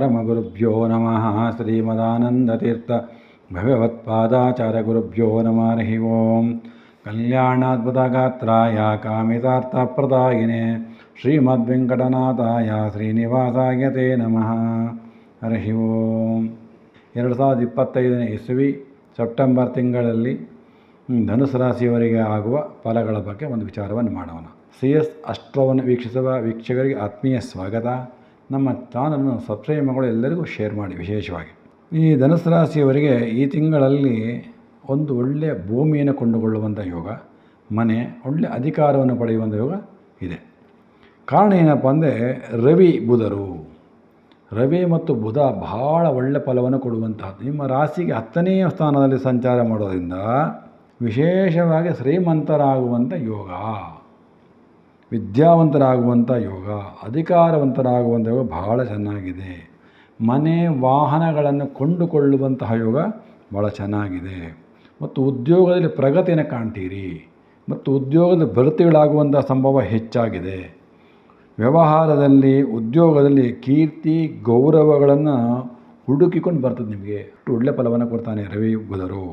ಪರಮಗುರುಭ್ಯೋ ನಮಃ. ಶ್ರೀಮದಾನಂದತೀರ್ಥ ಭಗವತ್ಪಾದಾಚಾರ್ಯಗುರುಭ್ಯೋ ನಮಃ. ಹರಿ ಓಂ. ಕಲ್ಯಾಣಾದ್ಭುತಗಾತ್ರಾಯ ಕಾಮಿತಾರ್ಥಪ್ರದಾಯಿನೇ ಶ್ರೀಮದ್ವೆಂಕಟನಾಥಾಯ ಶ್ರೀನಿವಾಸಾಯ ತೇ ನಮಃ. ಹರಿ ಓಂ. 2025ನೇ ಇಸವಿ ಸೆಪ್ಟೆಂಬರ್ ತಿಂಗಳಲ್ಲಿ ಧನುಸು ರಾಶಿಯವರಿಗೆ ಆಗುವ ಫಲಗಳ ಬಗ್ಗೆ ಒಂದು ವಿಚಾರವನ್ನು ಮಾಡೋಣ. CS ಅಸ್ಟ್ರೋವನ್ನು ವೀಕ್ಷಿಸುವ ವೀಕ್ಷಕರಿಗೆ ಆತ್ಮೀಯ ಸ್ವಾಗತ. ನಮ್ಮ ಚಾನಲನ್ನು ಸಬ್ಸ್ಕ್ರೈಬ್ ಮಾಡಿಕೊಂಡು ಎಲ್ಲರಿಗೂ ಶೇರ್ ಮಾಡಿ. ವಿಶೇಷವಾಗಿ ಈ ಧನುಸು ರಾಶಿಯವರಿಗೆ ಈ ತಿಂಗಳಲ್ಲಿ ಒಂದು ಒಳ್ಳೆಯ ಭೂಮಿಯನ್ನು ಕೊಂಡುಕೊಳ್ಳುವಂಥ ಯೋಗ, ಮನೆ, ಒಳ್ಳೆಯ ಅಧಿಕಾರವನ್ನು ಪಡೆಯುವಂಥ ಯೋಗ ಇದೆ. ಕಾರಣ ಏನಪ್ಪ ಅಂದರೆ ರವಿ ಮತ್ತು ಬುಧ ಬಹಳ ಒಳ್ಳೆಯ ಫಲವನ್ನು ಕೊಡುವಂತಹದ್ದು. ನಿಮ್ಮ ರಾಶಿಗೆ 10ನೇ ಸ್ಥಾನದಲ್ಲಿ ಸಂಚಾರ ಮಾಡೋದ್ರಿಂದ ವಿಶೇಷವಾಗಿ ಶ್ರೀಮಂತರಾಗುವಂಥ ಯೋಗ, ವಿದ್ಯಾವಂತರಾಗುವಂಥ ಯೋಗ, ಅಧಿಕಾರವಂತರಾಗುವಂಥ ಯೋಗ ಬಹಳ ಚೆನ್ನಾಗಿದೆ. ಮನೆ ವಾಹನಗಳನ್ನು ಕೊಂಡುಕೊಳ್ಳುವಂತಹ ಯೋಗ ಭಾಳ ಚೆನ್ನಾಗಿದೆ. ಮತ್ತು ಉದ್ಯೋಗದಲ್ಲಿ ಪ್ರಗತಿಯನ್ನು ಕಾಣ್ತೀರಿ ಮತ್ತು ಉದ್ಯೋಗದ ಬಡ್ತಿಗಳಾಗುವಂಥ ಸಂಭವ ಹೆಚ್ಚಾಗಿದೆ. ವ್ಯವಹಾರದಲ್ಲಿ, ಉದ್ಯೋಗದಲ್ಲಿ ಕೀರ್ತಿ ಗೌರವಗಳನ್ನು ಹುಡುಕಿಕೊಂಡು ಬರ್ತದೆ. ನಿಮಗೆ ಒಳ್ಳೆಯ ಫಲವನ್ನು ಕೊಡ್ತಾನೆ ರವಿ ಬುಧರು.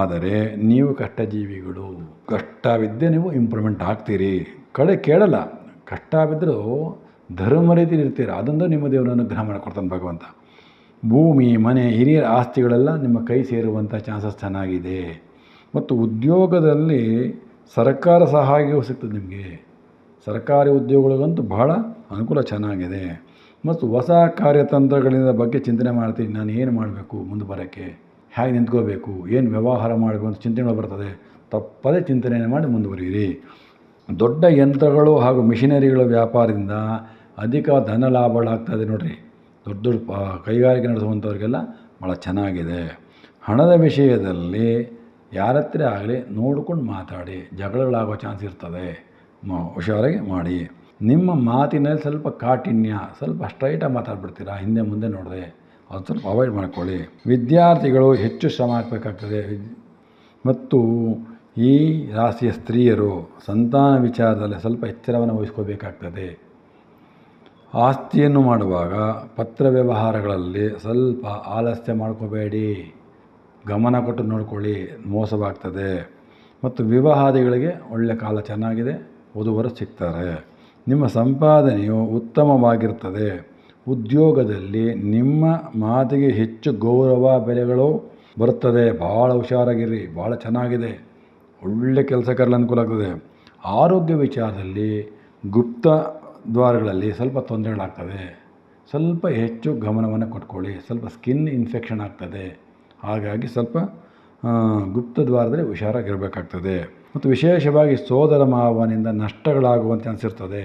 ಆದರೆ ನೀವು ಕಷ್ಟಜೀವಿಗಳು, ಕಷ್ಟವಿದ್ದೇ ನೀವು ಇಂಪ್ರೂವ್ಮೆಂಟ್ ಆಗ್ತೀರಿ. ಕೇಳಲ್ಲ, ಕಷ್ಟ ಬಿದ್ದರೂ ಧರ್ಮ ರೀತಿಯಲ್ಲಿ ಇರ್ತೀರ. ಅದೊಂದು ನಿಮ್ಮ ದೇವರನ್ನು ಅನುಗ್ರಹ ಮಾಡಿಕೊಡ್ತಾನೆ ಭಗವಂತ. ಭೂಮಿ, ಮನೆ, ಹಿರಿಯರ ಆಸ್ತಿಗಳೆಲ್ಲ ನಿಮ್ಮ ಕೈ ಸೇರುವಂಥ ಚಾನ್ಸಸ್ ಚೆನ್ನಾಗಿದೆ. ಮತ್ತು ಉದ್ಯೋಗದಲ್ಲಿ ಸರ್ಕಾರ ಸಹಾಯವೂ ಸಿಗ್ತದೆ ನಿಮಗೆ. ಸರ್ಕಾರಿ ಉದ್ಯೋಗಗಳಿಗಂತೂ ಬಹಳ ಅನುಕೂಲ ಚೆನ್ನಾಗಿದೆ. ಮತ್ತು ಹೊಸ ಕಾರ್ಯತಂತ್ರಗಳಿಂದ ಬಗ್ಗೆ ಚಿಂತನೆ ಮಾಡ್ತೀರಿ. ನಾನು ಏನು ಮಾಡಬೇಕು, ಮುಂದೆ ಬರೋಕ್ಕೆ ಹೇಗೆ ನಿಂತ್ಕೋಬೇಕು, ಏನು ವ್ಯವಹಾರ ಮಾಡಬೇಕು ಅಂತ ಚಿಂತನೆಗಳು ಬರ್ತದೆ. ತಪ್ಪದೇ ಚಿಂತನೆಯನ್ನು ಮಾಡಿ ಮುಂದುವರಿಯಿರಿ. ದೊಡ್ಡ ಯಂತ್ರಗಳು ಹಾಗೂ ಮಿಷಿನರಿಗಳ ವ್ಯಾಪಾರದಿಂದ ಅಧಿಕ ಧನ ಲಾಭಗಳಾಗ್ತದೆ ನೋಡಿರಿ. ದೊಡ್ಡ ಕೈಗಾರಿಕೆ ನಡೆಸುವಂಥವ್ರಿಗೆಲ್ಲ ಭಾಳ ಚೆನ್ನಾಗಿದೆ. ಹಣದ ವಿಷಯದಲ್ಲಿ ಯಾರ ಹತ್ರ ಆಗಲಿ ನೋಡ್ಕೊಂಡು ಮಾತಾಡಿ. ಜಗಳಗಳಾಗೋ ಚಾನ್ಸ್ ಇರ್ತದೆ, ಹುಷಾರಾಗಿ ಮಾಡಿ. ನಿಮ್ಮ ಮಾತಿನಲ್ಲಿ ಸ್ವಲ್ಪ ಕಾಠಿಣ್ಯ, ಸ್ವಲ್ಪ ಸ್ಟ್ರೈಟಾಗಿ ಮಾತಾಡ್ಬಿಡ್ತೀರಾ, ಹಿಂದೆ ಮುಂದೆ ನೋಡಿದೆ, ಅದು ಸ್ವಲ್ಪ ಅವಾಯ್ಡ್ ಮಾಡ್ಕೊಳ್ಳಿ. ವಿದ್ಯಾರ್ಥಿಗಳು ಹೆಚ್ಚು ಶ್ರಮ ಹಾಕಬೇಕಾಗ್ತದೆ. ಮತ್ತು ಈ ರಾಶಿಯ ಸ್ತ್ರೀಯರು ಸಂತಾನ ವಿಚಾರದಲ್ಲಿ ಸ್ವಲ್ಪ ಎಚ್ಚರವನ್ನು ವಹಿಸ್ಕೋಬೇಕಾಗ್ತದೆ. ಆಸ್ತಿಯನ್ನು ಮಾಡುವಾಗ ಪತ್ರ ವ್ಯವಹಾರಗಳಲ್ಲಿ ಸ್ವಲ್ಪ ಆಲಸ್ಯ ಮಾಡ್ಕೋಬೇಡಿ, ಗಮನ ಕೊಟ್ಟು ನೋಡ್ಕೊಳ್ಳಿ, ಮೋಸವಾಗ್ತದೆ. ಮತ್ತು ವಿವಾಹಾದಿಗಳಿಗೆ ಒಳ್ಳೆಯ ಕಾಲ ಚೆನ್ನಾಗಿದೆ, ವಧುವರು ಸಿಗ್ತಾರೆ. ನಿಮ್ಮ ಸಂಪಾದನೆಯು ಉತ್ತಮವಾಗಿರ್ತದೆ. ಉದ್ಯೋಗದಲ್ಲಿ ನಿಮ್ಮ ಮಾತಿಗೆ ಹೆಚ್ಚು ಗೌರವ ಬೆಲೆಗಳು ಬರುತ್ತದೆ. ಭಾಳ ಹುಷಾರಾಗಿರ್ರಿ, ಭಾಳ ಚೆನ್ನಾಗಿದೆ, ಒಳ್ಳೆ ಕೆಲಸಕ್ಕೆಲ್ಲ ಅನುಕೂಲ ಆಗ್ತದೆ. ಆರೋಗ್ಯ ವಿಚಾರದಲ್ಲಿ ಗುಪ್ತ ದ್ವಾರಗಳಲ್ಲಿ ಸ್ವಲ್ಪ ತೊಂದರೆಗಳಾಗ್ತದೆ. ಸ್ವಲ್ಪ ಹೆಚ್ಚು ಗಮನವನ್ನು ಕೊಟ್ಕೊಳ್ಳಿ. ಸ್ವಲ್ಪ ಸ್ಕಿನ್ ಇನ್ಫೆಕ್ಷನ್ ಆಗ್ತದೆ, ಹಾಗಾಗಿ ಸ್ವಲ್ಪ ಗುಪ್ತ ದ್ವಾರದಲ್ಲಿ ಹುಷಾರಾಗಿರಬೇಕಾಗ್ತದೆ. ಮತ್ತು ವಿಶೇಷವಾಗಿ ಸೋದರ ಮಾವನಿಂದ ನಷ್ಟಗಳಾಗುವಂತೆ ಅನಿಸಿರ್ತದೆ.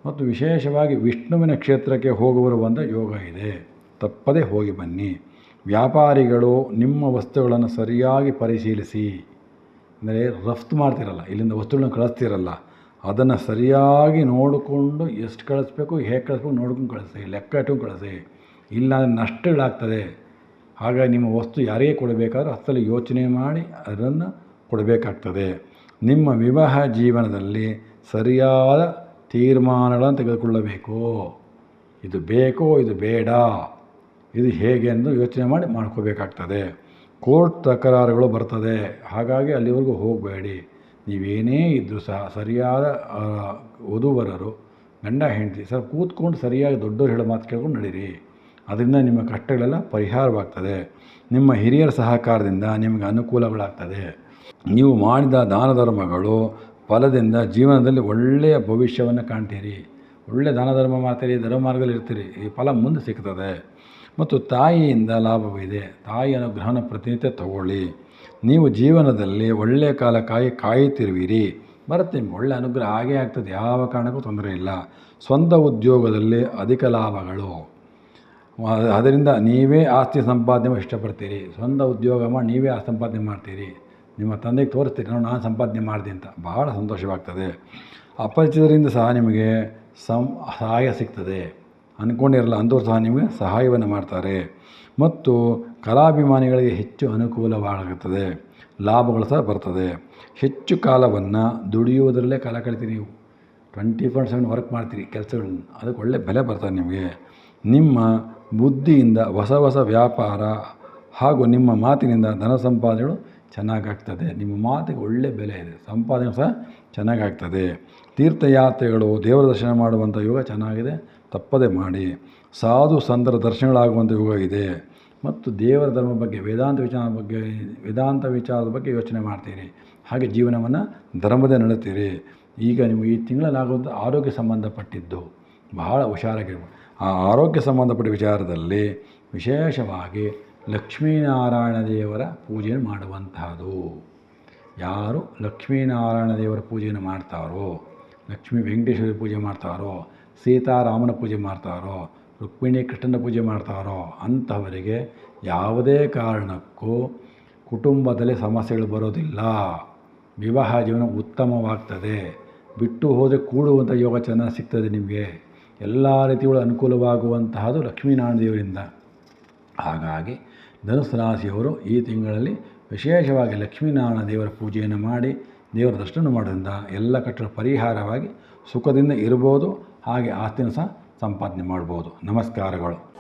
ಮತ್ತು ವಿಶೇಷವಾಗಿ ವಿಷ್ಣುವಿನ ಕ್ಷೇತ್ರಕ್ಕೆ ಹೋಗುವ ಯೋಗ ಇದೆ. ತಪ್ಪದೇ ಹೋಗಿ ಬನ್ನಿ. ವ್ಯಾಪಾರಿಗಳು ನಿಮ್ಮ ವಸ್ತುಗಳನ್ನು ಸರಿಯಾಗಿ ಪರಿಶೀಲಿಸಿ. ಅಂದರೆ ರಫ್ತು ಮಾಡ್ತಿರಲ್ಲ, ಇಲ್ಲಿಂದ ವಸ್ತುಗಳನ್ನು ಕಳಿಸ್ತಿರಲ್ಲ, ಅದನ್ನು ಸರಿಯಾಗಿ ನೋಡಿಕೊಂಡು ಎಷ್ಟು ಕಳಿಸ್ಬೇಕು, ಹೇಗೆ ಕಳಿಸ್ಬೇಕು ನೋಡ್ಕೊಂಡು ಕಳಿಸಿ, ಲೆಕ್ಕ ಇಟ್ಕೊಂಡು ಕಳಿಸಿ. ಇಲ್ಲ ನಷ್ಟಗಳಾಗ್ತದೆ. ಹಾಗಾಗಿ ನಿಮ್ಮ ವಸ್ತು ಯಾರಿಗೆ ಕೊಡಬೇಕಾದ್ರೂ ಅಷ್ಟಲ್ಲಿ ಯೋಚನೆ ಮಾಡಿ ಅದನ್ನು ಕೊಡಬೇಕಾಗ್ತದೆ. ನಿಮ್ಮ ವಿವಾಹ ಜೀವನದಲ್ಲಿ ಸರಿಯಾದ ತೀರ್ಮಾನಗಳನ್ನು ತೆಗೆದುಕೊಳ್ಳಬೇಕು. ಇದು ಬೇಕೋ, ಇದು ಬೇಡ, ಇದು ಹೇಗೆ ಎಂದು ಯೋಚನೆ ಮಾಡಿ ಮಾಡ್ಕೋಬೇಕಾಗ್ತದೆ. ಕೋರ್ಟ್ ತಕರಾರುಗಳು ಬರ್ತದೆ, ಹಾಗಾಗಿ ಅಲ್ಲಿವರೆಗೂ ಹೋಗಬೇಡಿ. ನೀವೇನೇ ಇದ್ದರೂ ಸಹ ಸರಿಯಾದ ವಧುವರರು, ಗಂಡ ಹೆಂಡತಿ ಸ್ವಲ್ಪ ಕೂತ್ಕೊಂಡು ಸರಿಯಾಗಿ ದೊಡ್ಡವರು ಹೇಳೋ ಮಾತು ಕೇಳ್ಕೊಂಡು ನಡೀರಿ. ಅದರಿಂದ ನಿಮ್ಮ ಕಷ್ಟಗಳೆಲ್ಲ ಪರಿಹಾರವಾಗ್ತದೆ. ನಿಮ್ಮ ಹಿರಿಯರ ಸಹಕಾರದಿಂದ ನಿಮಗೆ ಅನುಕೂಲಗಳಾಗ್ತದೆ. ನೀವು ಮಾಡಿದ ದಾನ ಧರ್ಮಗಳು ಫಲದಿಂದ ಜೀವನದಲ್ಲಿ ಒಳ್ಳೆಯ ಭವಿಷ್ಯವನ್ನು ಕಾಣ್ತೀರಿ. ಒಳ್ಳೆಯ ದಾನ ಧರ್ಮ ಮಾಡ್ತೀರಿ, ಧರ್ಮ ಮಾರ್ಗದಲ್ಲಿ ಇರ್ತೀರಿ, ಈ ಫಲ ಮುಂದೆ ಸಿಗ್ತದೆ. ಮತ್ತು ತಾಯಿಯಿಂದ ಲಾಭವಿದೆ. ತಾಯಿ ಅನುಗ್ರಹನ ಪ್ರತಿನಿತ್ಯ ತಗೊಳ್ಳಿ. ನೀವು ಜೀವನದಲ್ಲಿ ಒಳ್ಳೆಯ ಕಾಲ ಕಾಯುತ್ತಿರುವಿರಿ. ಬರುತ್ತೆ, ಒಳ್ಳೆಯ ಅನುಗ್ರಹ ಹಾಗೇ ಆಗ್ತದೆ, ಯಾವ ಕಾರಣಕ್ಕೂ ತೊಂದರೆ ಇಲ್ಲ. ಸ್ವಂತ ಉದ್ಯೋಗದಲ್ಲಿ ಅಧಿಕ ಲಾಭಗಳು, ಅದರಿಂದ ನೀವೇ ಆಸ್ತಿ ಸಂಪಾದನೆ ಇಷ್ಟಪಡ್ತೀರಿ. ಸ್ವಂತ ಉದ್ಯೋಗ ಮಾಡಿ ನೀವೇ ಆಸ್ತಿ ಸಂಪಾದನೆ ಮಾಡ್ತೀರಿ. ನಿಮ್ಮ ತಂದೆಗೆ ತೋರಿಸ್ತೀರಿ, ನಾನು ಸಂಪಾದನೆ ಮಾಡಿದೆ ಅಂತ. ಬಹಳ ಸಂತೋಷವಾಗ್ತದೆ. ಅಪರಿಚಿತರಿಂದ ಸಹ ನಿಮಗೆ ಸಹಾಯ ಸಿಗ್ತದೆ. ಅಂದ್ಕೊಂಡಿರಲ್ಲ ಅಂಥವ್ರು ಸಹ ನಿಮಗೆ ಸಹಾಯವನ್ನು ಮಾಡ್ತಾರೆ. ಮತ್ತು ಕಲಾಭಿಮಾನಿಗಳಿಗೆ ಹೆಚ್ಚು ಅನುಕೂಲವಾಗುತ್ತದೆ. ಲಾಭಗಳು ಸಹ ಬರ್ತದೆ. ಹೆಚ್ಚು ಕಾಲವನ್ನು ದುಡಿಯುವುದರಲ್ಲೇ ಕಾಲ ಕಳಿತೀರಿ. ನೀವು 24/7 ವರ್ಕ್ ಮಾಡ್ತೀರಿ ಕೆಲಸಗಳನ್ನು, ಅದಕ್ಕೆ ಒಳ್ಳೆ ಬೆಲೆ ಬರ್ತದೆ ನಿಮಗೆ. ನಿಮ್ಮ ಬುದ್ಧಿಯಿಂದ ಹೊಸ ಹೊಸ ವ್ಯಾಪಾರ ಹಾಗೂ ನಿಮ್ಮ ಮಾತಿನಿಂದ ಧನ ಸಂಪಾದನೆಗಳು ಚೆನ್ನಾಗಾಗ್ತದೆ. ನಿಮ್ಮ ಮಾತಿಗೆ ಒಳ್ಳೆಯ ಬೆಲೆ ಇದೆ, ಸಂಪಾದನೆ ಸಹ ಚೆನ್ನಾಗಾಗ್ತದೆ. ತೀರ್ಥಯಾತ್ರೆಗಳು, ದೇವರ ದರ್ಶನ ಮಾಡುವಂಥ ಯೋಗ ಚೆನ್ನಾಗಿದೆ, ತಪ್ಪದೆ ಮಾಡಿ. ಸಾಧು ಸಂತರ ದರ್ಶನಗಳಾಗುವಂಥ ಯೋಗ ಇದೆ. ಮತ್ತು ದೇವರ ಧರ್ಮ ಬಗ್ಗೆ, ವೇದಾಂತ ವಿಚಾರದ ಬಗ್ಗೆ ಯೋಚನೆ ಮಾಡ್ತೀರಿ. ಹಾಗೆ ಜೀವನವನ್ನು ಧರ್ಮದೇ ನಡೆಸ್ತೀರಿ. ಈಗ ನೀವು ಈ ತಿಂಗಳಲ್ಲಾಗುವಂಥ ಆರೋಗ್ಯ ಸಂಬಂಧಪಟ್ಟಿದ್ದು ಬಹಳ ಹುಷಾರಾಗಿರ್ಬೋದು. ಆ ಆರೋಗ್ಯ ಸಂಬಂಧಪಟ್ಟ ವಿಚಾರದಲ್ಲಿ ವಿಶೇಷವಾಗಿ ಲಕ್ಷ್ಮೀನಾರಾಯಣ ದೇವರ ಪೂಜೆಯನ್ನು ಮಾಡುವಂತಹದ್ದು. ಯಾರು ಲಕ್ಷ್ಮೀನಾರಾಯಣ ದೇವರ ಪೂಜೆಯನ್ನು ಮಾಡ್ತಾರೋ, ಲಕ್ಷ್ಮೀ ವೆಂಕಟೇಶ್ವರ ಪೂಜೆ ಮಾಡ್ತಾರೋ, ಸೀತಾರಾಮನ ಪೂಜೆ ಮಾಡ್ತಾರೋ, ರುಕ್ಮಿಣಿ ಕೃಷ್ಣನ ಪೂಜೆ ಮಾಡ್ತಾರೋ ಅಂಥವರಿಗೆ ಯಾವುದೇ ಕಾರಣಕ್ಕೂ ಕುಟುಂಬದಲ್ಲಿ ಸಮಸ್ಯೆಗಳು ಬರೋದಿಲ್ಲ. ವಿವಾಹ ಜೀವನ ಉತ್ತಮವಾಗ್ತದೆ. ಬಿಟ್ಟು ಹೋದರೆ ಕೂಡುವಂಥ ಯೋಗ ಚೆನ್ನಾಗಿ ಸಿಗ್ತದೆ. ನಿಮಗೆ ಎಲ್ಲ ರೀತಿಗಳು ಅನುಕೂಲವಾಗುವಂತಹದ್ದು ಲಕ್ಷ್ಮೀನಾರಾಯಣ ದೇವರಿಂದ. ಹಾಗಾಗಿ ಧನುಸ್ಸು ರಾಶಿಯವರು ಈ ತಿಂಗಳಲ್ಲಿ ವಿಶೇಷವಾಗಿ ಲಕ್ಷ್ಮೀನಾರಾಯಣ ದೇವರ ಪೂಜೆಯನ್ನು ಮಾಡಿ ದೇವರ ದರ್ಶನ ಮಾಡೋದ್ರಿಂದ ಎಲ್ಲ ಕಷ್ಟಗಳ ಪರಿಹಾರವಾಗಿ ಸುಖದಿಂದ ಇರ್ಬೋದು. ಹಾಗೆ ಆಸ್ತಿನ ಸಹ ಸಂಪಾದನೆ ಮಾಡ್ಬೋದು. ನಮಸ್ಕಾರಗಳು.